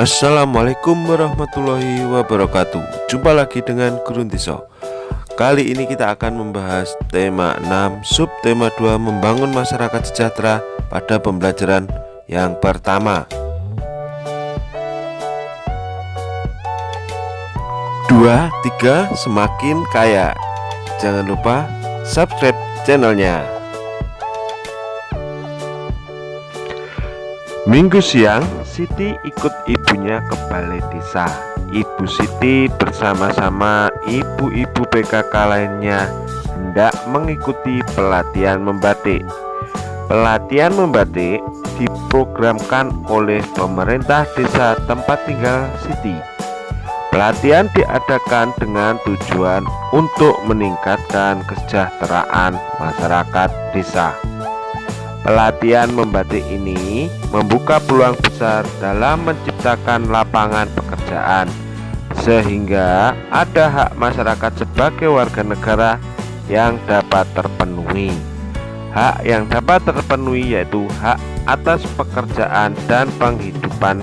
Assalamualaikum warahmatullahi wabarakatuh. Jumpa lagi dengan Gruntiso. Kali ini kita akan membahas tema 6 subtema 2 membangun masyarakat sejahtera pada pembelajaran yang pertama. 2, 3 semakin kaya. Jangan lupa subscribe channelnya. Minggu siang, Siti ikut ibunya ke balai desa. Ibu Siti bersama-sama ibu-ibu PKK lainnya hendak mengikuti pelatihan membatik. Pelatihan membatik diprogramkan oleh pemerintah desa tempat tinggal Siti. Pelatihan diadakan dengan tujuan untuk meningkatkan kesejahteraan masyarakat desa. Pelatihan membatik ini membuka peluang besar dalam menciptakan lapangan pekerjaan, sehingga ada hak masyarakat sebagai warga negara yang dapat terpenuhi. Hak yang dapat terpenuhi yaitu hak atas pekerjaan dan penghidupan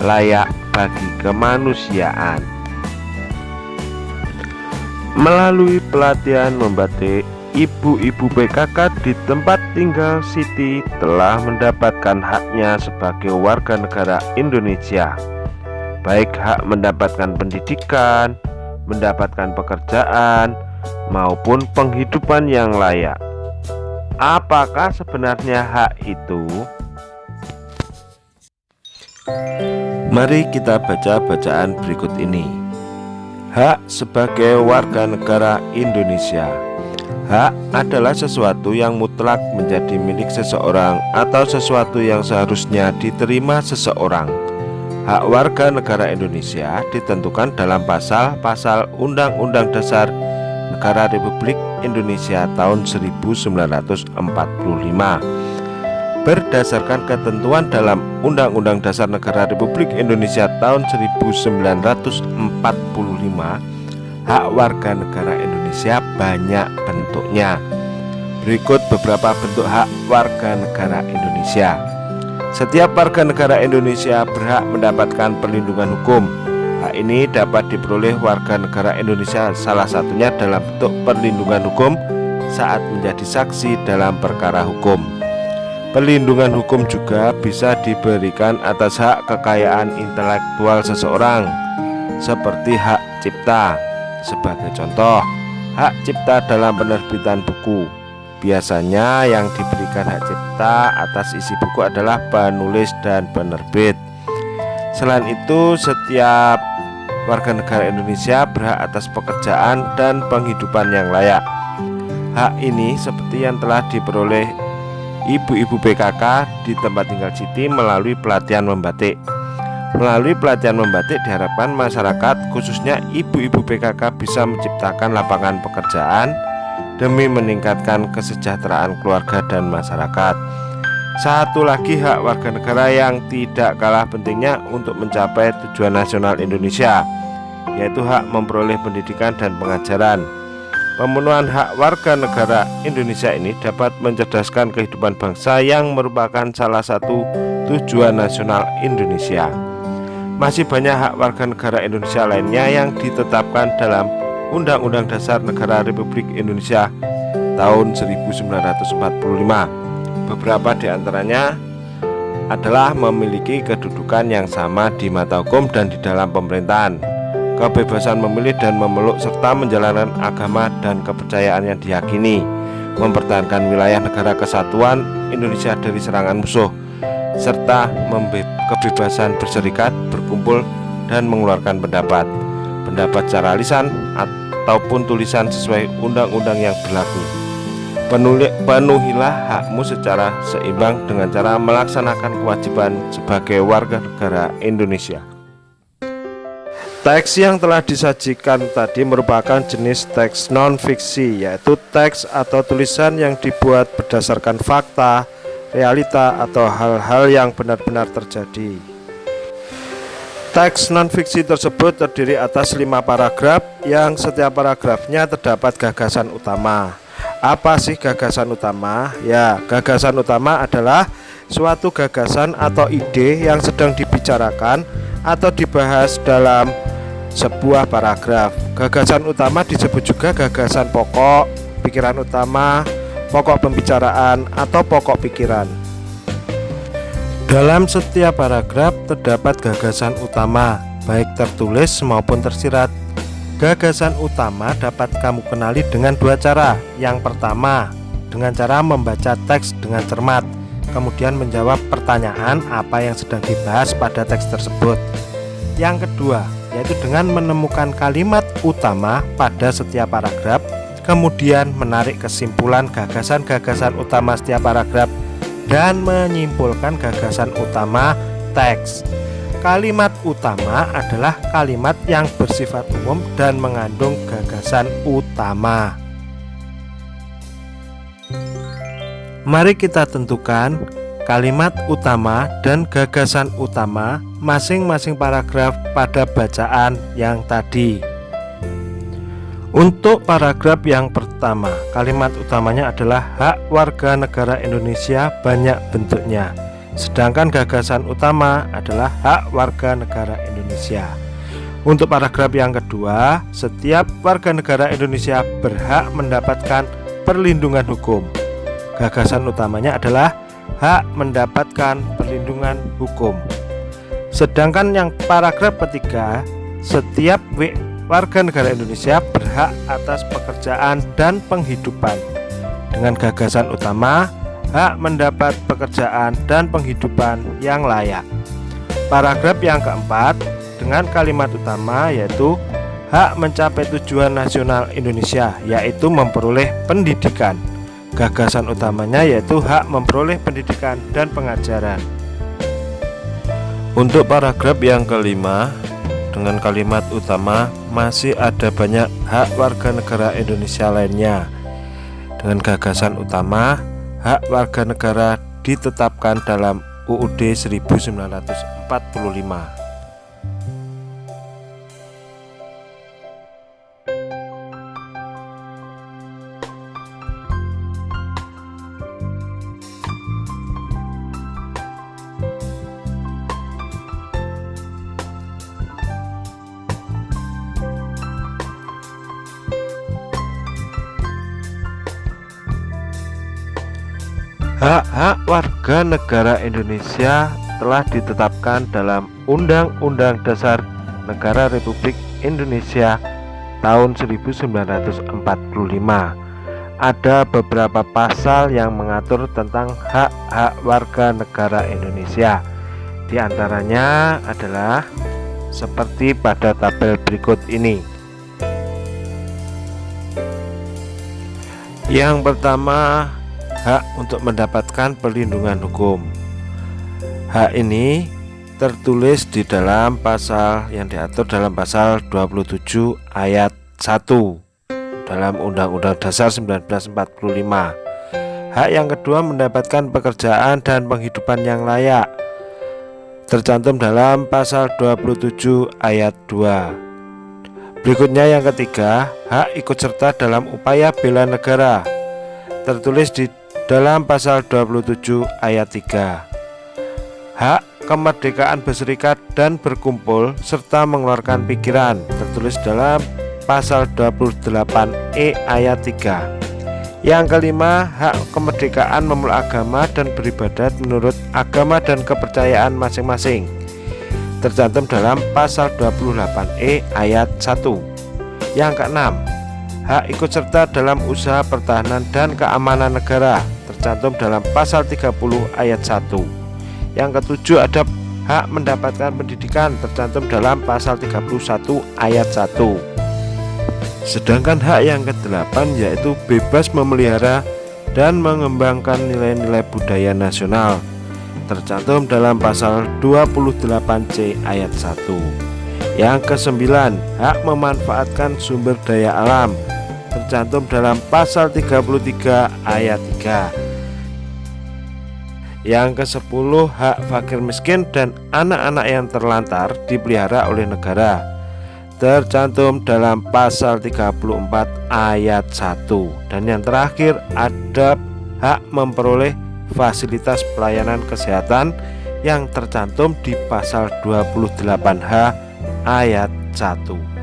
layak bagi kemanusiaan. Melalui pelatihan membatik, ibu-ibu PKK di tempat tinggal Siti telah mendapatkan haknya sebagai warga negara Indonesia, baik hak mendapatkan pendidikan, mendapatkan pekerjaan, maupun penghidupan yang layak. Apakah sebenarnya hak itu? Mari kita baca bacaan berikut ini. Hak sebagai warga negara Indonesia. Hak adalah sesuatu yang mutlak menjadi milik seseorang atau sesuatu yang seharusnya diterima seseorang. Hak warga negara Indonesia ditentukan dalam pasal-pasal Undang-Undang Dasar Negara Republik Indonesia tahun 1945. Berdasarkan ketentuan dalam Undang-Undang Dasar Negara Republik Indonesia tahun 1945, hak warga negara Indonesia banyak bentuknya. Berikut beberapa bentuk hak warga negara Indonesia. Setiap warga negara Indonesia berhak mendapatkan perlindungan hukum. Hak ini dapat diperoleh warga negara Indonesia salah satunya dalam bentuk perlindungan hukum saat menjadi saksi dalam perkara hukum. Perlindungan hukum juga bisa diberikan atas hak kekayaan intelektual seseorang, seperti hak cipta. Sebagai contoh, hak cipta dalam penerbitan buku. Biasanya yang diberikan hak cipta atas isi buku adalah penulis dan penerbit. Selain itu, setiap warga negara Indonesia berhak atas pekerjaan dan penghidupan yang layak. Hak ini seperti yang telah diperoleh ibu-ibu PKK di tempat tinggal Siti melalui pelatihan membatik. Melalui pelatihan membatik diharapkan masyarakat, khususnya ibu-ibu PKK, bisa menciptakan lapangan pekerjaan demi meningkatkan kesejahteraan keluarga dan masyarakat. Satu lagi hak warga negara yang tidak kalah pentingnya untuk mencapai tujuan nasional Indonesia, yaitu hak memperoleh pendidikan dan pengajaran. Pemenuhan hak warga negara Indonesia ini dapat mencerdaskan kehidupan bangsa yang merupakan salah satu tujuan nasional Indonesia. Masih banyak hak warga negara Indonesia lainnya yang ditetapkan dalam Undang-Undang Dasar Negara Republik Indonesia tahun 1945. Beberapa di antaranya adalah memiliki kedudukan yang sama di mata hukum dan di dalam pemerintahan, kebebasan memilih dan memeluk serta menjalankan agama dan kepercayaan yang diyakini, mempertahankan wilayah negara kesatuan Indonesia dari serangan musuh, serta kebebasan berserikat, berkumpul, dan mengeluarkan pendapat secara lisan ataupun tulisan sesuai undang-undang yang berlaku. Penuhilah hakmu secara seimbang dengan cara melaksanakan kewajiban sebagai warga negara Indonesia. Teks yang telah disajikan tadi merupakan jenis teks non-fiksi, yaitu teks atau tulisan yang dibuat berdasarkan fakta, realita, atau hal-hal yang benar-benar terjadi. Teks non-fiksi tersebut terdiri atas 5 paragraf yang setiap paragrafnya terdapat gagasan utama. Apa sih gagasan utama? Ya, gagasan utama adalah suatu gagasan atau ide yang sedang dibicarakan atau dibahas dalam sebuah paragraf. Gagasan utama disebut juga gagasan pokok, pikiran utama, pokok pembicaraan, atau pokok pikiran. Dalam setiap paragraf terdapat gagasan utama, baik tertulis maupun tersirat. Gagasan utama dapat kamu kenali dengan dua cara. Yang pertama, dengan cara membaca teks dengan cermat, kemudian menjawab pertanyaan apa yang sedang dibahas pada teks tersebut. Yang kedua, yaitu dengan menemukan kalimat utama pada setiap paragraf, kemudian menarik kesimpulan gagasan-gagasan utama setiap paragraf dan menyimpulkan gagasan utama teks. Kalimat utama adalah kalimat yang bersifat umum dan mengandung gagasan utama. Mari kita tentukan kalimat utama dan gagasan utama masing-masing paragraf pada bacaan yang tadi. Untuk paragraf yang pertama, kalimat utamanya adalah hak warga negara Indonesia banyak bentuknya. Sedangkan gagasan utama adalah hak warga negara Indonesia. Untuk paragraf yang kedua, setiap warga negara Indonesia berhak mendapatkan perlindungan hukum. Gagasan utamanya adalah hak mendapatkan perlindungan hukum. Sedangkan yang paragraf ketiga, setiap warga negara Indonesia berhak atas pekerjaan dan penghidupan. Dengan gagasan utama, hak mendapat pekerjaan dan penghidupan yang layak. Paragraf yang keempat, dengan kalimat utama yaitu hak mencapai tujuan nasional Indonesia, yaitu memperoleh pendidikan. Gagasan utamanya yaitu hak memperoleh pendidikan dan pengajaran. Untuk paragraf yang kelima, dengan kalimat utama masih ada banyak hak warga negara Indonesia lainnya. Dengan gagasan utama, hak warga negara ditetapkan dalam UUD 1945. Hak-hak warga negara Indonesia telah ditetapkan dalam Undang-Undang Dasar Negara Republik Indonesia tahun 1945. Ada beberapa pasal yang mengatur tentang hak-hak warga negara Indonesia. Di antaranya adalah seperti pada tabel berikut ini. Yang pertama, hak untuk mendapatkan perlindungan hukum. Hak ini tertulis di dalam pasal yang diatur dalam pasal 27 ayat 1 dalam Undang-Undang Dasar 1945. Hak yang kedua, mendapatkan pekerjaan dan penghidupan yang layak, tercantum dalam pasal 27 ayat 2. Berikutnya yang ketiga, hak ikut serta dalam upaya bela negara, tertulis di dalam pasal 27 ayat 3. Hak kemerdekaan berserikat dan berkumpul serta mengeluarkan pikiran, tertulis dalam pasal 28E ayat 3. Yang kelima, hak kemerdekaan memeluk agama dan beribadat menurut agama dan kepercayaan masing-masing, tercantum dalam pasal 28E ayat 1. Yang keenam, hak ikut serta dalam usaha pertahanan dan keamanan negara, tercantum dalam pasal 30 ayat 1. Yang ketujuh, ada hak mendapatkan pendidikan, tercantum dalam pasal 31 ayat 1. Sedangkan hak yang ke-8 yaitu bebas memelihara dan mengembangkan nilai-nilai budaya nasional, tercantum dalam pasal 28C ayat 1. Yang ke-9, hak memanfaatkan sumber daya alam, tercantum dalam pasal 33 ayat 3. Yang ke-10, hak fakir miskin dan anak-anak yang terlantar dipelihara oleh negara, tercantum dalam pasal 34 ayat 1. Dan yang terakhir, ada hak memperoleh fasilitas pelayanan kesehatan yang tercantum di pasal 28H ayat 1.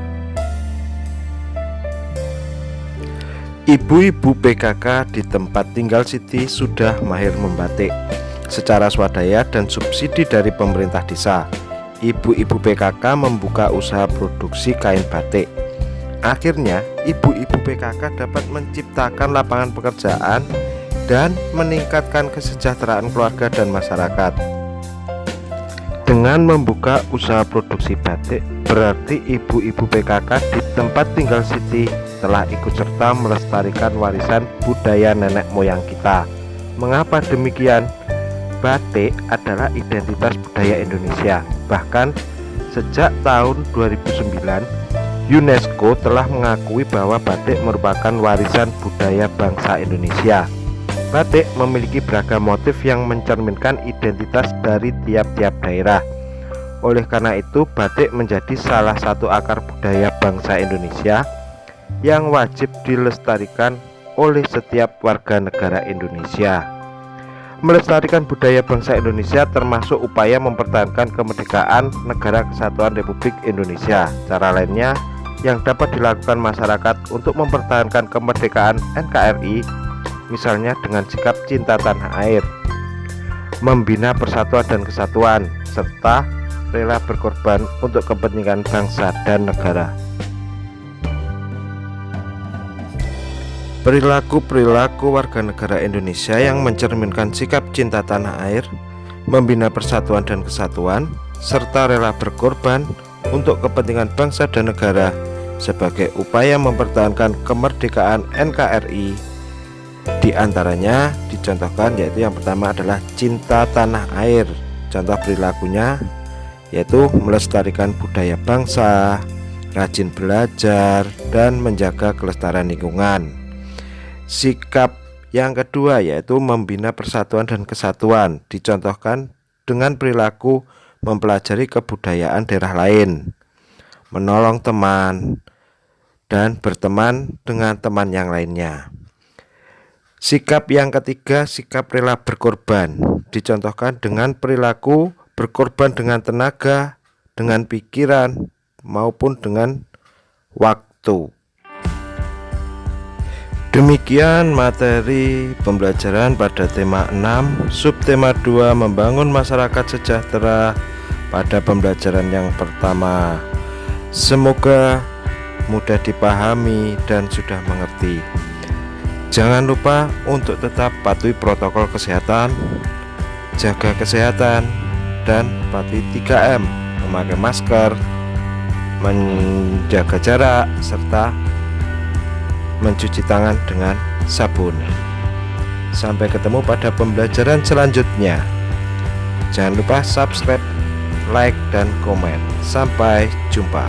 Ibu-ibu PKK di tempat tinggal Siti sudah mahir membatik secara swadaya dan subsidi dari pemerintah desa. Ibu-ibu PKK membuka usaha produksi kain batik. Akhirnya, ibu-ibu PKK dapat menciptakan lapangan pekerjaan dan meningkatkan kesejahteraan keluarga dan masyarakat. Dengan membuka usaha produksi batik, berarti ibu-ibu PKK di tempat tinggal Siti telah ikut serta melestarikan warisan budaya nenek moyang kita. Mengapa demikian? Batik adalah identitas budaya Indonesia. Bahkan sejak tahun 2009, UNESCO telah mengakui bahwa batik merupakan warisan budaya bangsa Indonesia. Batik memiliki beragam motif yang mencerminkan identitas dari tiap-tiap daerah. Oleh karena itu, batik menjadi salah satu akar budaya bangsa Indonesia yang wajib dilestarikan oleh setiap warga negara Indonesia. Melestarikan budaya bangsa Indonesia termasuk upaya mempertahankan kemerdekaan Negara Kesatuan Republik Indonesia. Cara lainnya yang dapat dilakukan masyarakat untuk mempertahankan kemerdekaan NKRI, misalnya dengan sikap cinta tanah air, membina persatuan dan kesatuan, serta rela berkorban untuk kepentingan bangsa dan negara. Perilaku-perilaku warga negara Indonesia yang mencerminkan sikap cinta tanah air, membina persatuan dan kesatuan, serta rela berkorban untuk kepentingan bangsa dan negara sebagai upaya mempertahankan kemerdekaan NKRI. Di antaranya dicontohkan yaitu yang pertama adalah cinta tanah air. Contoh perilakunya yaitu melestarikan budaya bangsa, rajin belajar, dan menjaga kelestarian lingkungan. Sikap yang kedua yaitu membina persatuan dan kesatuan, dicontohkan dengan perilaku mempelajari kebudayaan daerah lain, menolong teman, dan berteman dengan teman yang lainnya. Sikap yang ketiga, sikap rela berkorban, dicontohkan dengan perilaku berkorban dengan tenaga, dengan pikiran, maupun dengan waktu. Demikian materi pembelajaran pada tema 6, subtema 2, membangun masyarakat sejahtera pada pembelajaran yang pertama. Semoga mudah dipahami dan sudah mengerti. Jangan lupa untuk tetap patuhi protokol kesehatan, jaga kesehatan, dan patuhi 3M, memakai masker, menjaga jarak, serta mencuci tangan dengan sabun. Sampai ketemu pada pembelajaran selanjutnya. Jangan lupa subscribe, like, dan komen. Sampai jumpa.